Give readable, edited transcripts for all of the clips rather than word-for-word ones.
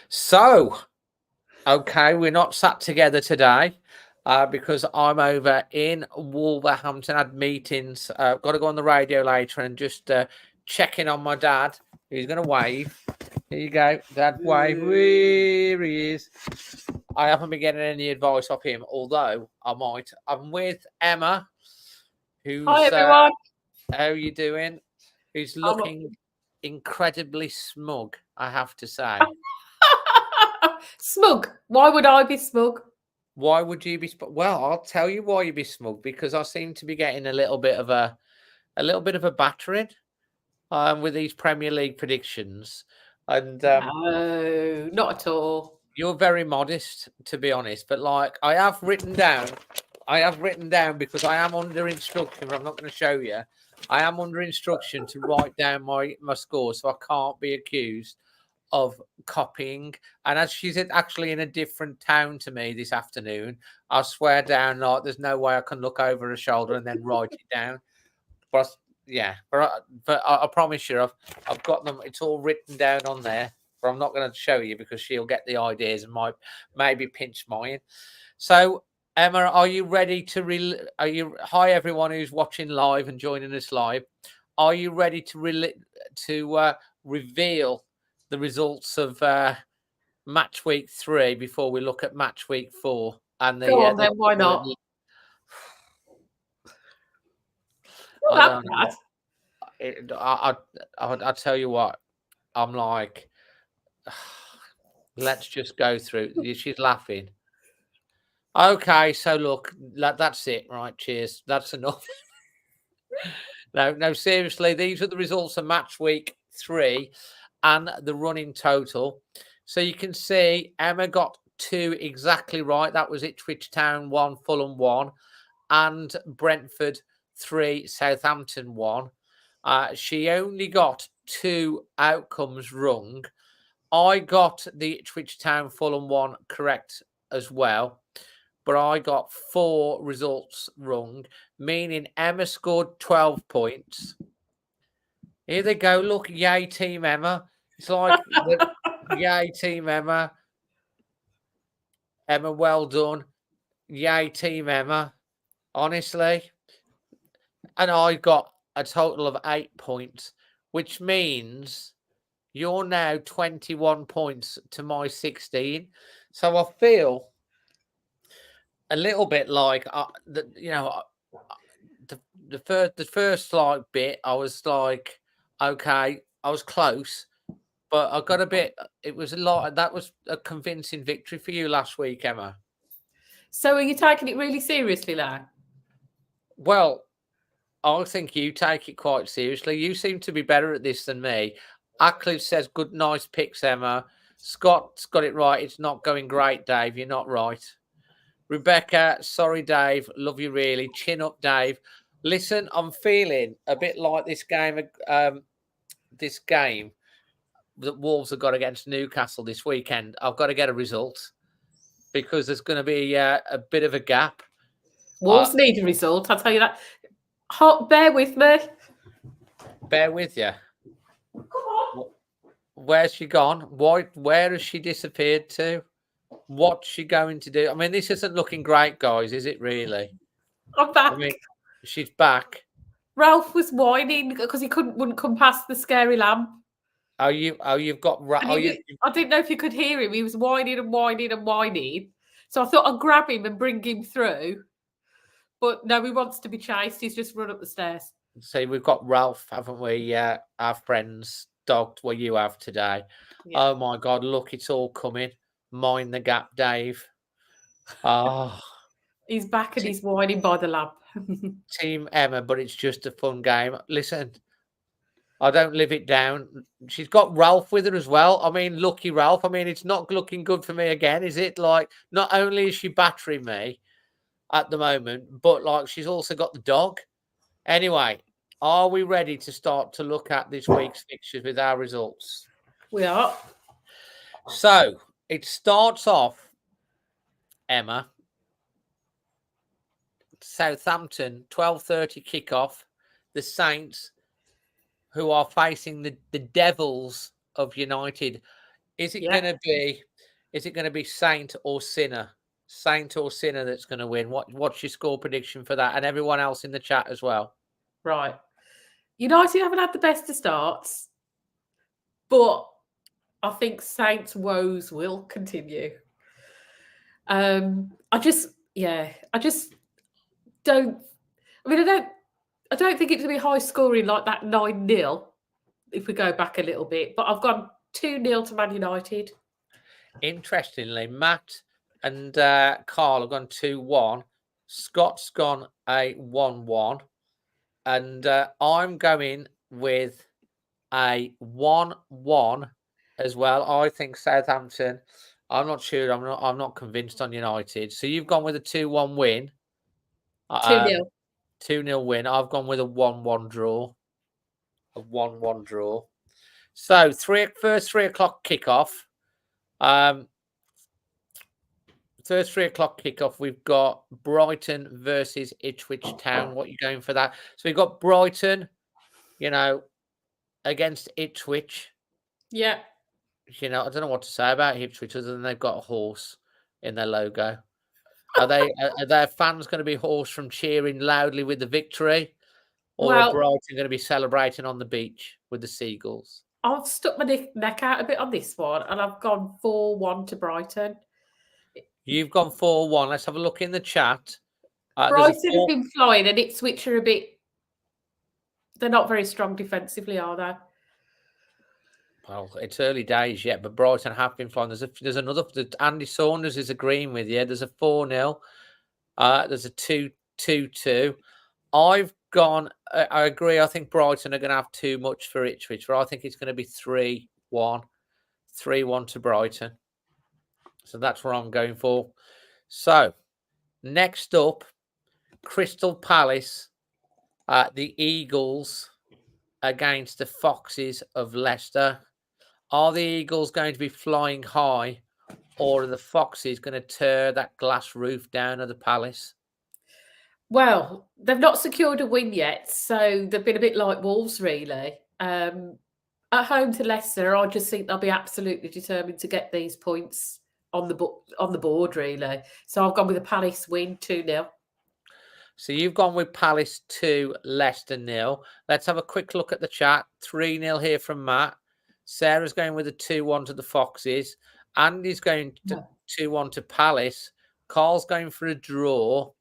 So, okay, we're not sat together today because I'm over in Wolverhampton. Had meetings. Got to go on the radio later and just checking on my dad. He's going to wave. Here you go, Dad. Wave. Here he is. I haven't been getting any advice off him, although I might. I'm with Emma, who's Hi everyone. How are you doing? Who's looking incredibly smug, I have to say. Smug. Why would I be smug? Why would you be? Well, I'll tell you why you'd be smug, because I seem to be getting a little bit of a battering with these Premier League predictions, and No, not at all. you're very modest, to be honest. But like, I have written down because I am under instruction. I'm not going to show you. I am under instruction to write down my score, so I can't be accused of copying. And as she's actually in a different town to me this afternoon, I swear down, like, there's no way I can look over her shoulder and then write it down. But I promise you, I've got them. It's all written down on there. But I'm not going to show you because she'll get the ideas and might maybe pinch mine. So, Emma, are you ready to Hi everyone who's watching live and joining us live. Are you ready to reveal the results of match week 3 before we look at match week 4? And Go on then, why not? I tell you what, I'm like, let's just go through. She's laughing. Okay, so look, that's it, right? Cheers. That's enough. No, seriously, these are the results of match week 3 and the running total. So you can see Emma got 2 exactly right. That was Ipswich Town 1, Fulham 1, and Brentford 3, Southampton 1. She only got 2 outcomes wrong. I got the Ipswich Town Fulham 1 correct as well, but I got 4 results wrong, meaning Emma scored 12 points. Here they go. Look, yay, Team Emma. It's like, yay, Team Emma. Emma, well done. Yay, Team Emma. Honestly. And I got a total of 8 points, which means you're now 21 points to my 16. So I feel a little bit like, the first like bit, I was like, okay, I was close, but I got a bit. It was a lot. That was a convincing victory for you last week, Emma. So are you taking it really seriously now? Well, I think you take it quite seriously. You seem to be better at this than me. Ackliff says, good, nice picks, Emma. Scott's got it right. It's not going great, Dave. You're not right. Rebecca, sorry, Dave. Love you really. Chin up, Dave. Listen, I'm feeling a bit like this game. This game that Wolves have got against Newcastle this weekend. I've got to get a result because there's going to be a bit of a gap. Wolves need a result. I'll tell you that. Bear with me. Bear with you. Come on. Where's she gone? Where has she disappeared to? What's she going to do? I mean, this isn't looking great, guys, is it really? I'm back. I mean, she's back. Ralph was whining because he wouldn't come past the scary lamp. You've got. I didn't know if you could hear him. He was whining and whining and whining. So I thought I'd grab him and bring him through. But no, he wants to be chased. He's just run up the stairs. See, we've got Ralph, haven't we? Our friend's dog, what you have today. Yeah. Oh my God! Look, it's all coming. Mind the gap, Dave. Oh, he's back and he's whining by the lamp. Team Emma, but it's just a fun game. Listen, I don't live it down. She's got Ralph with her as well. I mean, lucky Ralph. I mean, it's not looking good for me again, is it? Like, not only is she battering me at the moment, but like she's also got the dog. Anyway, are we ready to start to look at this week's fixtures with our results? We are. So it starts off, Emma. Southampton, 12:30 kickoff. The Saints, who are facing the Devils of United. Is it Yeah. going to be? Is it going to be Saint or Sinner? Saint or Sinner that's going to win? What's your score prediction for that? And everyone else in the chat as well. Right. United haven't had the best of starts, but I think Saints' woes will continue. I just don't. I mean, I don't think it's going to be high scoring like that 9-0 if we go back a little bit. But I've gone 2-0 to Man United. Interestingly, Matt and Carl have gone 2-1. Scott's gone a 1-1. And I'm going with a 1-1 as well. I think Southampton. I'm not sure. I'm not convinced on United. So you've gone with a 2-1 win. 2-0. 2-0 win. I've gone with a 1-1 draw. A 1-1 draw. So first 3 o'clock kickoff. First 3 o'clock kickoff, we've got Brighton versus Ipswich Town. What are you going for that? So we've got Brighton, against Ipswich. Yeah. I don't know what to say about Ipswich other than they've got a horse in their logo. Are their fans going to be hoarse from cheering loudly with the victory? Or are Brighton going to be celebrating on the beach with the seagulls? I've stuck my neck out a bit on this one, and I've gone 4-1 to Brighton. You've gone 4-1. Let's have a look in the chat. Brighton have been flying, and Ipswich are a bit. They're not very strong defensively, are they? Well, it's early days yet, but Brighton have been flying. There's another. Andy Saunders is agreeing with you. There's a 4-0. There's a 2-2. I've gone. I agree. I think Brighton are going to have too much for Ipswich, but I think it's going to be 3-1. 3-1 to Brighton. So that's what I'm going for. So next up, Crystal Palace, the Eagles against the Foxes of Leicester. Are the Eagles going to be flying high, or are the Foxes going to tear that glass roof down of the Palace? Well, they've not secured a win yet, so they've been a bit like Wolves, really. At home to Leicester, I just think they'll be absolutely determined to get these points on the board, really. So I've gone with a Palace win, 2-0. So you've gone with Palace 2, Leicester 0. Let's have a quick look at the chat. 3-0 here from Matt. Sarah's going with a 2-1 to the Foxes. Andy's going to 2-1 to Palace. Carl's going for a draw.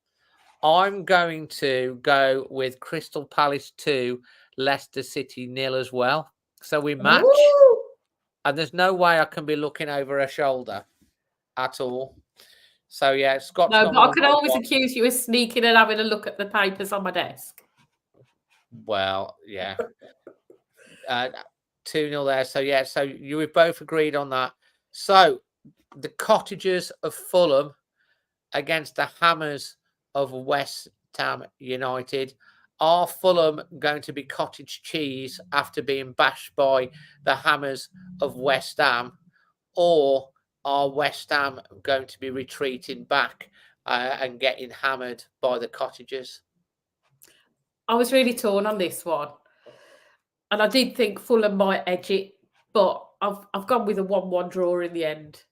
I'm going to go with Crystal Palace 2, Leicester City 0 as well. So we match. Ooh. And there's no way I can be looking over her shoulder at all. So, yeah, Scott's no, but I can always accuse you of sneaking and having a look at the papers on my desk. Well, yeah. 2-0 there. So, yeah, so you both agreed on that. So, the Cottagers of Fulham against the Hammers of West Ham United. Are Fulham going to be cottage cheese after being bashed by the Hammers of West Ham? Or are West Ham going to be retreating back and getting hammered by the Cottagers? I was really torn on this one. And I did think Fulham might edge it, but I've gone with a 1-1 draw in the end.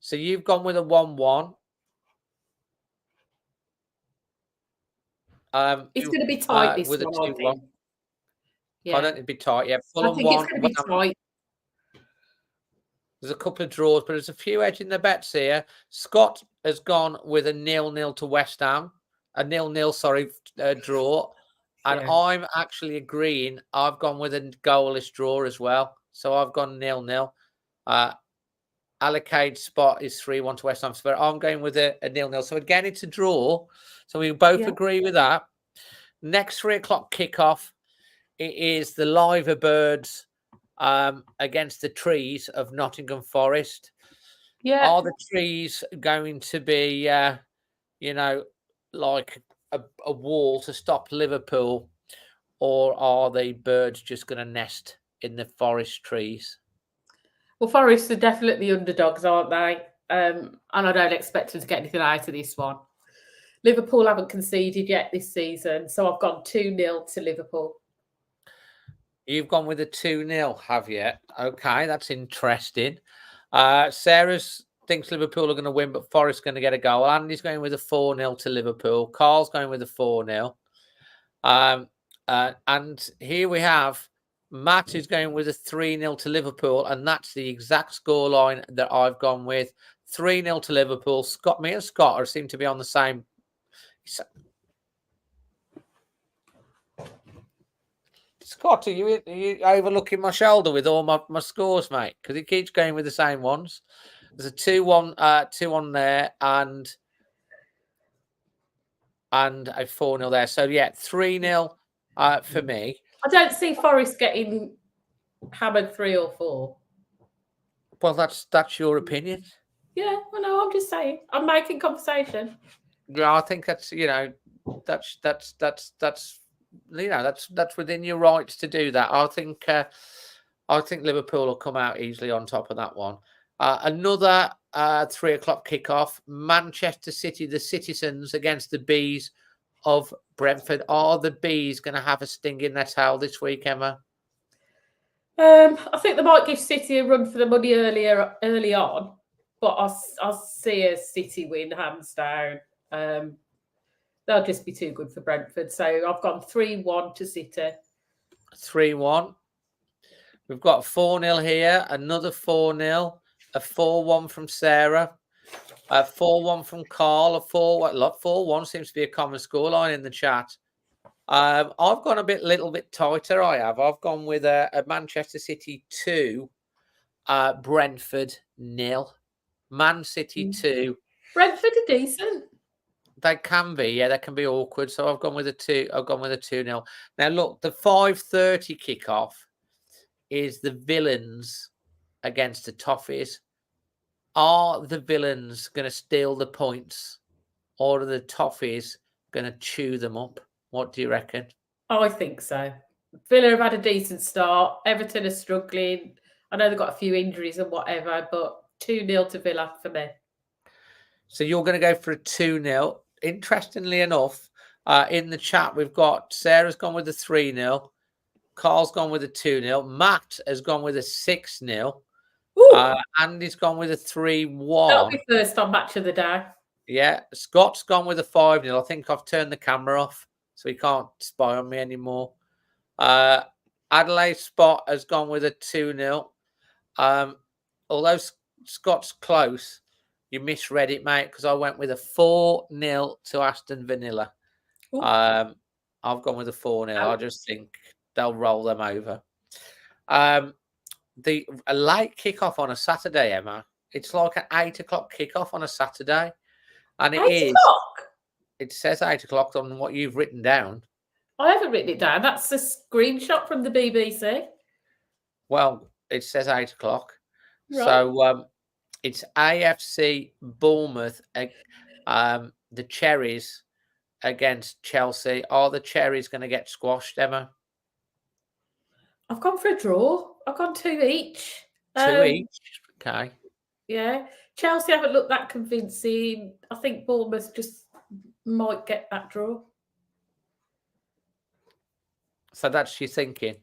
So you've gone with a 1-1. It's going to be tight this with one, a 2-1. Yeah. I don't think it'd be tight. Yeah, Fulham I think it's going to be tight. There's a couple of draws, but there's a few edging the bets here. Scott has gone with a 0-0 to West Ham, a 0-0, draw. And I'm actually agreeing. I've gone with a goalless draw as well. So I've gone 0-0. Allocated spot is 3-1 to West Ham. So I'm going with a 0-0. So again, it's a draw. So we both agree with that. Next 3 o'clock kickoff, it is the Liver Birds against the Trees of Nottingham Forest. Yeah. Are the Trees going to be, like a wall to stop Liverpool, or are the Birds just going to nest in the Forest trees? Well, Forest are definitely underdogs, aren't they? And I don't expect them to get anything out of this one. Liverpool haven't conceded yet this season, so I've gone 2-0 to Liverpool. You've gone with a 2-0, have you? Okay, that's interesting. Sarah's thinks Liverpool are going to win, but Forest's going to get a goal. Andy's going with a 4-0 to Liverpool. Carl's going with a 4-0. And here we have Matt is going with a 3-0 to Liverpool, and that's the exact scoreline that I've gone with. 3-0 to Liverpool. Me and Scott seem to be on the same. Scott, are you overlooking my shoulder with all my scores, mate? Because he keeps going with the same ones. There's a 2-1, 2-1 there, and a 4-0 there. So yeah, 3-0 for me. I don't see Forest getting hammered 3 or 4. Well, that's your opinion. Yeah, I know. I'm just saying. I'm making conversation. Yeah, I think that's that's within your rights to do that. I think Liverpool will come out easily on top of that one. Another 3 o'clock kickoff. Manchester City, the Citizens against the Bees of Brentford. Are the Bees going to have a sting in their tail this week, Emma? I think they might give City a run for the money early on, but I'll see a City win hands down. They'll just be too good for Brentford. So I've gone 3-1 to City. 3-1. We've got 4-0 here, another 4-0, a 4-1 from Sarah, a 4-1 from Carl, a 4-1 seems to be a common scoreline in the chat. I've gone a little bit tighter. I've gone with a Manchester City 2, Brentford 0. Man City 2. Brentford are decent. They can be, yeah, they can be awkward. So I've gone with a 2. I've gone with a 2-0. Now look, the 5:30 kickoff is the Villains against the Toffees. Are the Villains going to steal the points, or are the Toffees going to chew them up? What do you reckon? I think so. Villa have had a decent start. Everton are struggling. I know they've got a few injuries and whatever, but 2-0 to Villa for me. So you're going to go for a 2-0. Interestingly enough, in the chat, we've got Sarah's gone with a 3-0. Carl's gone with a 2-0. Matt has gone with a 6-0. Andy's gone with a 3-1. That'll be first on Match of the Day. Yeah. Scott's gone with a 5-0. I think I've turned the camera off, so he can't spy on me anymore. Adelaide Spot has gone with a 2-0. Although Scott's close, you misread it, mate, because I went with a 4-0 to Aston Villa. I've gone with a 4-0. I just think they'll roll them over. A late kickoff on a Saturday, Emma. It's like an 8 o'clock kickoff on a Saturday. And it 8 is. o'clock? It says 8 o'clock on what you've written down. I haven't written it down. That's a screenshot from the BBC. Well, it says 8 o'clock. Right. So it's AFC Bournemouth, the Cherries against Chelsea. Are the Cherries going to get squashed, Emma? I've gone for a draw. I've gone 2 each. 2 each? Okay. Yeah. Chelsea haven't looked that convincing. I think Bournemouth just might get that draw. So that's your thinking.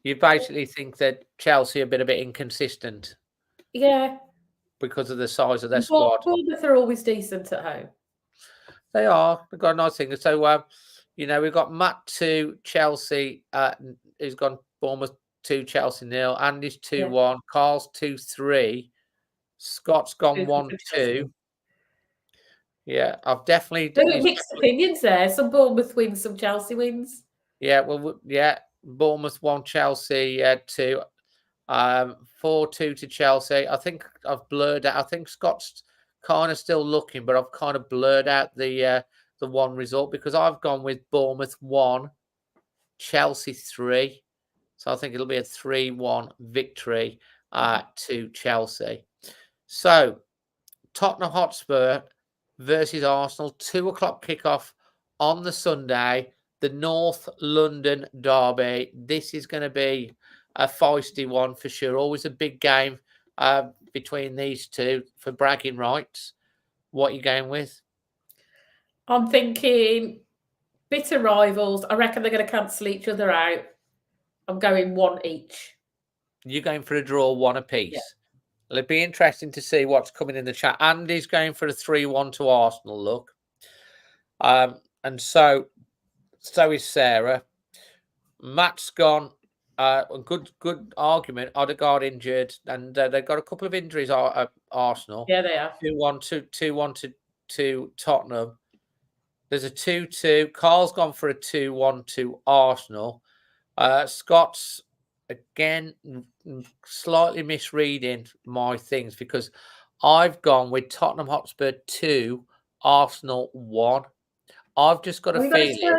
You basically think that Chelsea have been a bit inconsistent. Yeah. Because of the size of their squad. Bournemouth are always decent at home. They are. They've got a nice thing. So, we've got Matt 2, Chelsea, who's gone Bournemouth 2, Chelsea 0. Andy's 2-1. Yeah. Carl's 2-3. Scott's gone 1-2. Yeah, I've definitely... mixed opinions there. Some Bournemouth wins, some Chelsea wins. Yeah, well, yeah. Bournemouth 1, Chelsea 2. 4-2 to Chelsea. I think I've blurred out. I think Scott's kind of still looking, but I've kind of blurred out the one result because I've gone with Bournemouth 1, Chelsea 3. So I think it'll be a 3-1 victory to Chelsea. So Tottenham Hotspur versus Arsenal, 2 o'clock kickoff on the Sunday, the North London derby. This is going to be a feisty one for sure. Always a big game between these two for bragging rights. What are you going with? I'm thinking bitter rivals. I reckon they're going to cancel each other out. I'm going one each. You're going for a draw, one apiece. Yeah. Well, it'd be interesting to see what's coming in the chat. Andy's going for a 3-1 to Arsenal, look. And so is Sarah. Matt's gone. A good argument. Odegaard injured, and they've got a couple of injuries. Arsenal. Yeah, they are. 2-1 to Tottenham. There's a 2-2. Carl's gone for a 2-1 to Arsenal. Scott's again slightly misreading my things because I've gone with Tottenham Hotspur 2, Arsenal 1. I've just got a feeling.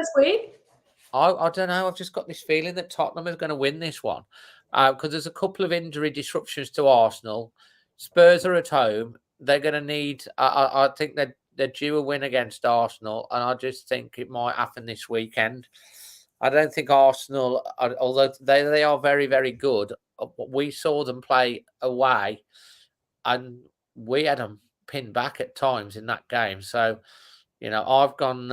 I don't know. I've just got this feeling that Tottenham is going to win this one because there's a couple of injury disruptions to Arsenal. Spurs are at home. They're going to need. I think they're due a win against Arsenal, and I just think it might happen this weekend. I don't think Arsenal, although they are very, very good, we saw them play away, and we had them pinned back at times in that game. So, I've gone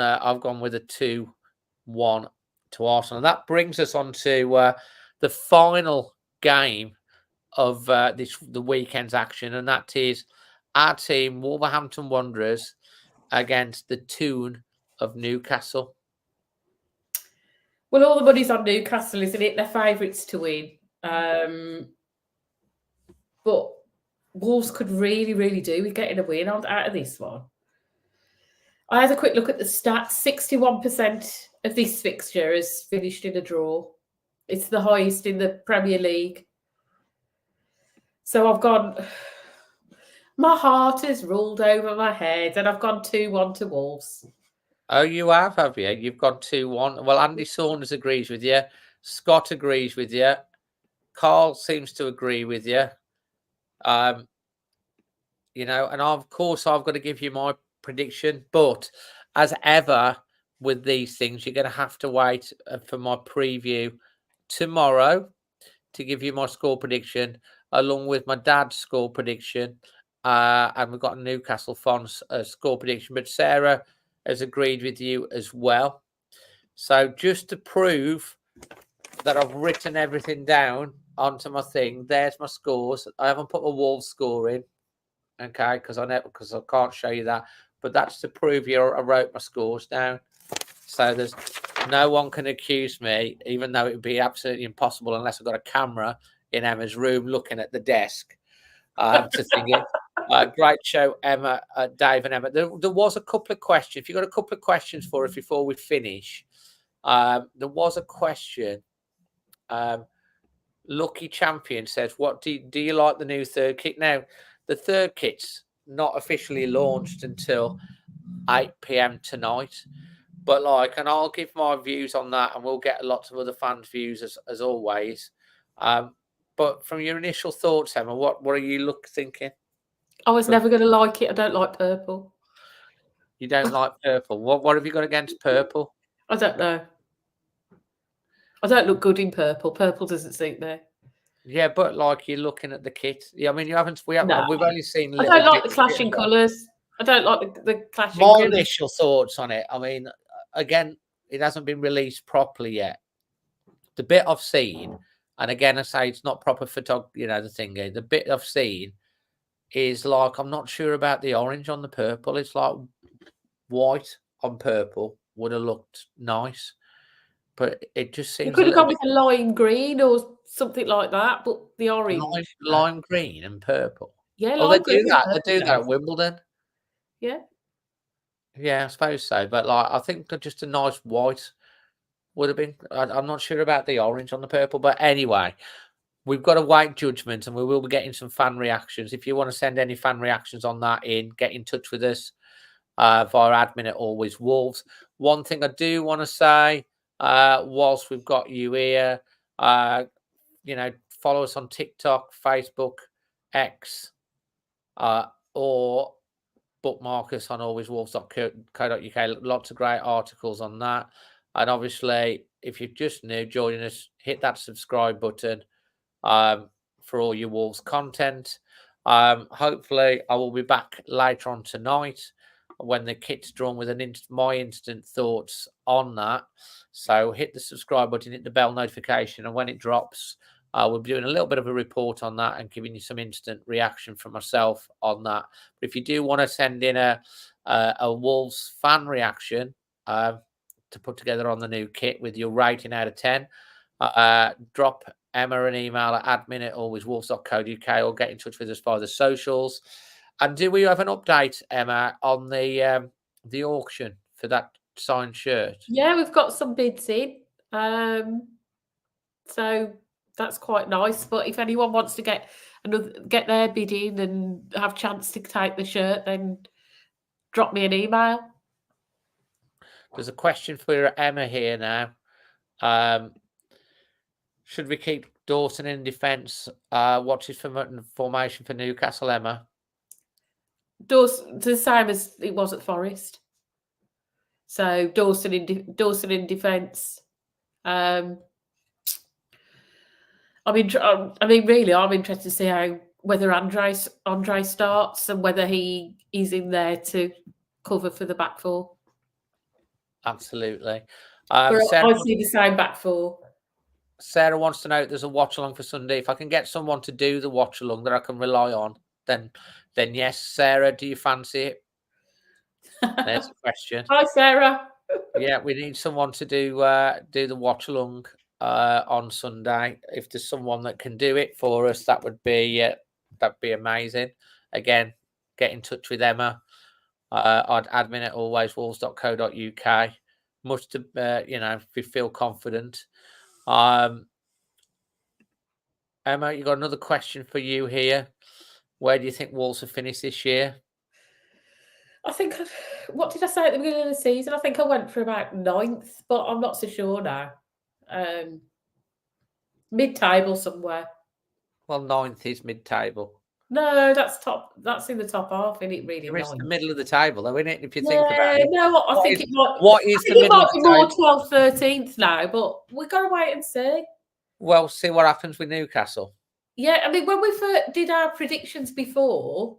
with a 2-1 to Arsenal. And that brings us on to the final game of the weekend's action, and that is our team, Wolverhampton Wanderers, against the Toon of Newcastle. Well, all the money's on Newcastle, isn't it? They're favourites to win. But Wolves could really, really do with getting a win out of this one. I had a quick look at the stats. 61% of this fixture has finished in a draw. It's the highest in the Premier League. So I've gone... My heart has ruled over my head, and I've gone 2-1 to Wolves. Oh, you have you? You've gone 2-1. Well, Andy Saunders agrees with you. Scott agrees with you. Carl seems to agree with you. And of course, I've got to give you my prediction. But as ever with these things, you're going to have to wait for my preview tomorrow to give you my score prediction, along with my dad's score prediction. And we've got a Newcastle fans score prediction. But Sarah has agreed with you as well. So just to prove that I've written everything down onto my thing, there's my scores. I haven't put my Wolves score in, okay, because I can't show you that. But that's to prove I wrote my scores down. So there's no one can accuse me, even though it would be absolutely impossible unless I've got a camera in Emma's room looking at the desk to think it. Great show, Emma, Dave and Emma. There was a couple of questions. If you've got a couple of questions for us before we finish, there was a question. Lucky Champion says, "What do you like the new third kit?" Now, the third kit's not officially launched until 8 p.m. tonight, but and I'll give my views on that, and we'll get lots of other fans' views as always. But from your initial thoughts, Emma, what are you thinking? I was never going to like it. I don't like purple. You don't like purple. What have you got against purple? I don't know. I don't look good in purple. Purple doesn't suit me. Yeah, but you're looking at the kit. Yeah, I mean, we've only seen. I don't like the clashing colours. I don't like the clashing. My initial thoughts on it. I mean, again, it hasn't been released properly yet. The bit I've seen, and again, I say it's not proper photography. The thing. The bit I've seen is I'm not sure about the orange on the purple. It's white on purple would have looked nice, but it just seems. You could have gone with a lime green or something like that, but the orange, lime green and purple. Yeah, they do that. They do that at Wimbledon. Yeah. Yeah, I suppose so. But I think just a nice white would have been. I'm not sure about the orange on the purple, but anyway. We've got to wait judgment, and we will be getting some fan reactions. If you want to send any fan reactions on that get in touch with us via admin at Always Wolves. One thing I do want to say, whilst we've got you here, follow us on TikTok, Facebook, X, or bookmark us on alwayswolves.co.uk. Lots of great articles on that. And obviously, if you're just new joining us, hit that subscribe button. For all your Wolves content. Hopefully I will be back later on tonight when the kit's drawn with my instant thoughts on that. So hit the subscribe button, hit the bell notification, and when it drops, we'll be doing a little bit of a report on that and giving you some instant reaction from myself on that. But if you do want to send in a Wolves fan reaction to put together on the new kit with your rating out of 10, drop Emma an email at admin@alwayswolves.co.uk or get in touch with us via the socials. And do we have an update, Emma, on the auction for that signed shirt? Yeah, we've got some bids in. So that's quite nice. But if anyone wants to get their bid in and have a chance to take the shirt, then drop me an email. There's a question for Emma here now. Should we keep Dawson in defence? What's his formation for Newcastle, Emma? Dawson, the same as it was at Forest. So Dawson in defence. I mean, really, I'm interested to see whether Andre starts and whether he is in there to cover for the back four. Absolutely. I see the same back four. Sarah wants to know if there's a watch along for Sunday. If I can get someone to do the watch along that I can rely on, then yes. Sarah, do you fancy it? There's a question. Hi, Sarah. Yeah, we need someone to do the watch along on Sunday. If there's someone that can do it for us, that would be amazing. Again, get in touch with Emma at admin@alwayswolves.co.uk. Much to if you feel confident. Emma, you got another question for you here. Where do you think Wolves have finished this year? I think, what did I say at the beginning of the season? I think I went for about 9th, but I'm not so sure now. Mid-table somewhere. Well, 9th is mid-table. No, that's top. That's in the top half, isn't it? Really, it's the middle of the table, though, isn't it? If you think about it. No, I think it might. What is the middle of the table? It might be more 12th, 13th now, but we've got to wait and see. Well, see what happens with Newcastle. Yeah, I mean, when we first did our predictions before,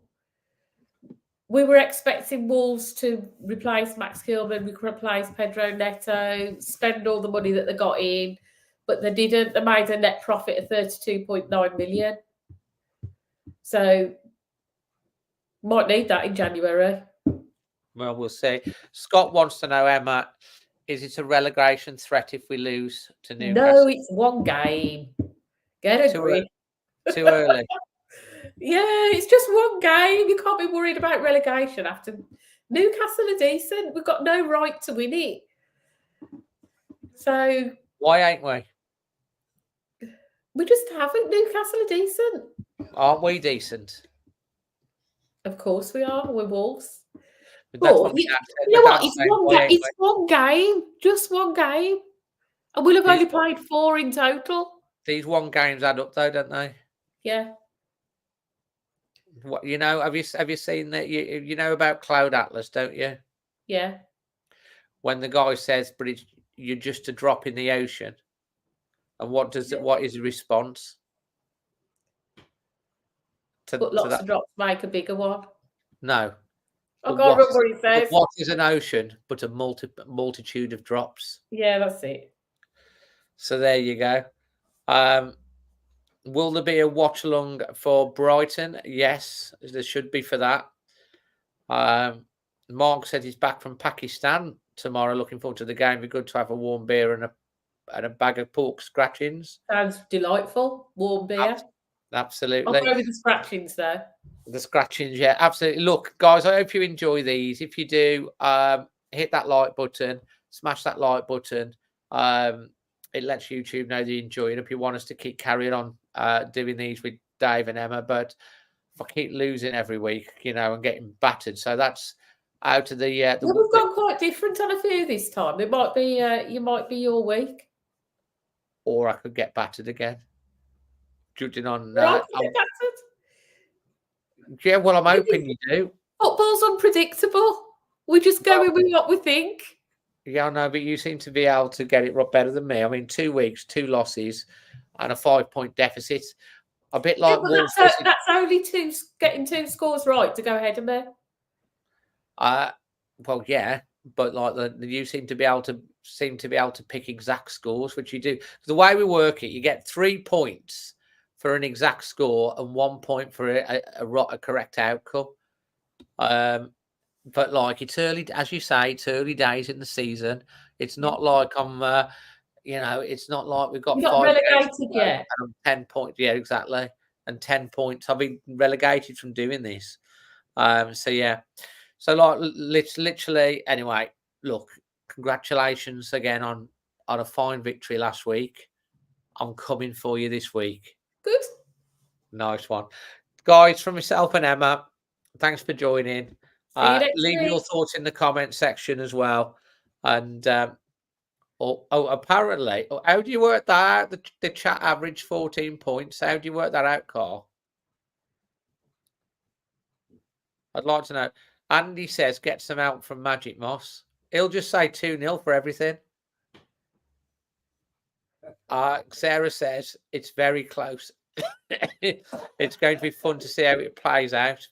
we were expecting Wolves to replace Max Kilman, replace Pedro Neto, spend all the money that they got in, but they didn't. They made a net profit of 32.9 million. So, might need that in January. Well, we'll see. Scott wants to know, Emma, is it a relegation threat if we lose to Newcastle? No, it's one game. Get a grip. Too early. Yeah, it's just one game. You can't be worried about relegation after. Newcastle are decent. We've got no right to win it. So why ain't we? We just haven't. Newcastle are decent. Aren't we decent? Of course we are. We're Wolves. But you know what? It's one game. Just one game. And we'll have only played 4 in total. These one games add up, though, don't they? Yeah. What have you seen that? You know about Cloud Atlas, don't you? Yeah. When the guy says, "But you're just a drop in the ocean," and what is the response? But lots of drops make a bigger one. No. I can't remember what he says. What is an ocean but a multitude of drops? Yeah, that's it. So there you go. Will there be a watch along for Brighton? Yes, there should be for that. Mark said he's back from Pakistan tomorrow. Looking forward to the game. Be good to have a warm beer and a bag of pork scratchings. Sounds delightful. Warm beer. Absolutely. I'll go with the scratchings though. The scratchings, yeah, absolutely. Look, guys, I hope you enjoy these. If you do, hit that like button, smash that like button. It lets YouTube know that you enjoy it. If you want us to keep carrying on doing these with Dave and Emma, but if I keep losing every week, and getting battered, so that's out of the. We've gone quite different on a few this time. It might be you might be your week, or I could get battered again. Judging on yeah, well, I'm hoping you do. Football's unpredictable. We just go with what we think. Yeah, I know, but you seem to be able to get it better than me. I mean, 2 weeks, 2 losses, and a 5-point deficit. A bit like Wolves. That's only getting 2 scores right to go ahead of me. Well, yeah, but like you seem to be able to pick exact scores, which you do. The way we work it, you get 3 points for an exact score and 1 point for a correct outcome. But like it's early, as you say, it's early days in the season. It's not like it's not like we've got You're not 5 games relegated yet. and 10 points. Yeah, exactly, and 10 points. I've been relegated from doing this. So yeah. So like literally anyway, look, congratulations again on a fine victory last week. I'm coming for you this week. Good. Nice one. Guys, from myself and Emma, thanks for joining. See you next Leave your week. thoughts in the comment section as well. And apparently, how do you work that out? The chat average 14 points. How do you work that out, Carl? I'd like to know. Andy says get some help from Magic Moss. He'll just say 2-0 for everything. Sarah says it's very close. It's going to be fun to see how it plays out.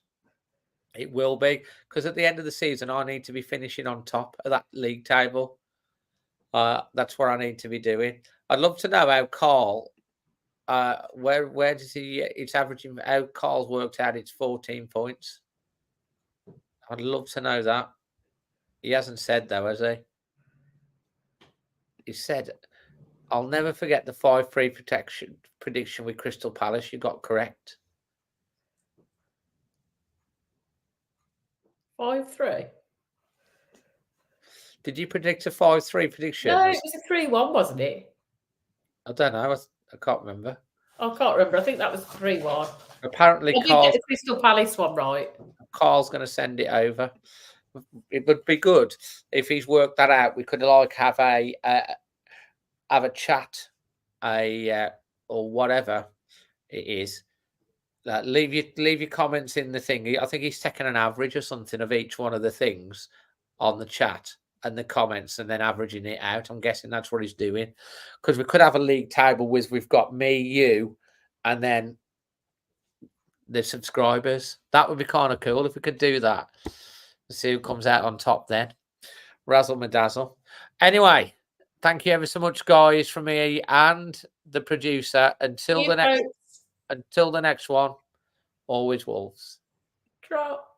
It will be, because at the end of the season, I need to be finishing on top of that league table. That's what I need to be doing. I'd love to know how Carl, where does he? It's averaging. How Carl's worked out. It's 14 points. I'd love to know that. He hasn't said though, has he? He said, "I'll never forget the 5-3 prediction with Crystal Palace. You got correct." 5-3. Did you predict a 5-3 prediction? No, it was a 3-1, wasn't it? I don't know. I can't remember. I can't remember. I think that was 3-1. Apparently, I did get the Crystal Palace one right. Carl's going to send it over. It would be good if he's worked that out. We could like have a chat, or whatever it is. Leave your comments in the thing. I think he's taken an average or something of each one of the things on the chat and the comments, and then averaging it out. I'm guessing that's what he's doing, because we could have a league table with we've got me, you, and then the subscribers. That would be kind of cool if we could do that. Let's see who comes out on top then. Razzle me dazzle. Anyway, thank you ever so much, guys, from me and the producer. Until the next one, always Wolves. Drop.